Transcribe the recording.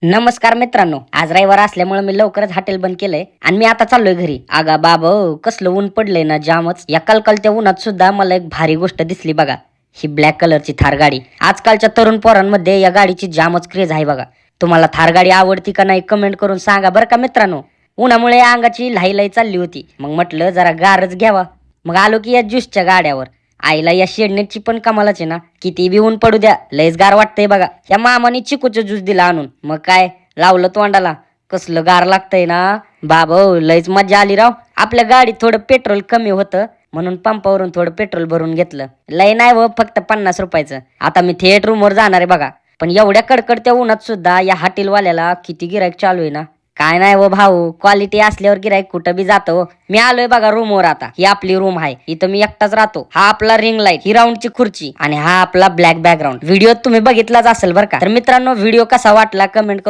नमस्कार मित्रांनो, आज रविवार असल्यामुळे मी लवकरच हॉटेल बंद केलंय आणि मी आता चाललोय घरी. आगा बाबा कसलं ऊन पडलंय ना जामच. या कलकलत्या उन्हात सुद्धा मला एक भारी गोष्ट दिसली बघा. ही ब्लॅक कलरची थार गाडी. आजकालच्या तरुण पोरांमध्ये या गाडीची जामच क्रेज आहे बघा. तुम्हाला थार गाडी आवडती का नाही कमेंट करून सांगा बरं का मित्रांनो. उन्हामुळे अंगाची लाई चालली होती. मग म्हटलं जरा गारच घ्यावा. मग आलो की या ज्यूसच्या गाड्यावर. आईला या शेडनेटची पण कमालच आहे ना. किती बी ऊन पडू द्या, लयच गार वाटतंय बघा. या मामाने चिकूचं ज्यूस दिला आणून. मग काय लावलं तोंडाला. कसलं गार लागतंय ना बाबा. लयच मजा आली राव. आपल्या गाडीत थोडं पेट्रोल कमी होतं म्हणून पंपावरून थोडं पेट्रोल भरून घेतलं. लय नाही व फक्त 50 रुपयाचं. आता मी थिएटर रूमवर जाणार आहे बघा. पण एवढ्या कडकडत्या उन्हात सुद्धा या हॉटेलवाल्याला किती गिराईक चालू आहे ना. काय नाही व भाऊ, क्वालिटी असल्यावर गिराईक कुठं बी जातो. मी आलोय बघा रूमवर आता. ही आपली रूम आहे. इथं मी एकटाच राहतो. हा आपला रिंग लाईट, ही राऊंडची खुर्ची आणि हा आपला ब्लॅक बॅकग्राऊंड. व्हिडिओ तुम्ही बघितलाच असेल बरं का. तर मित्रांनो, व्हिडिओ कसा वाटला कमेंट करून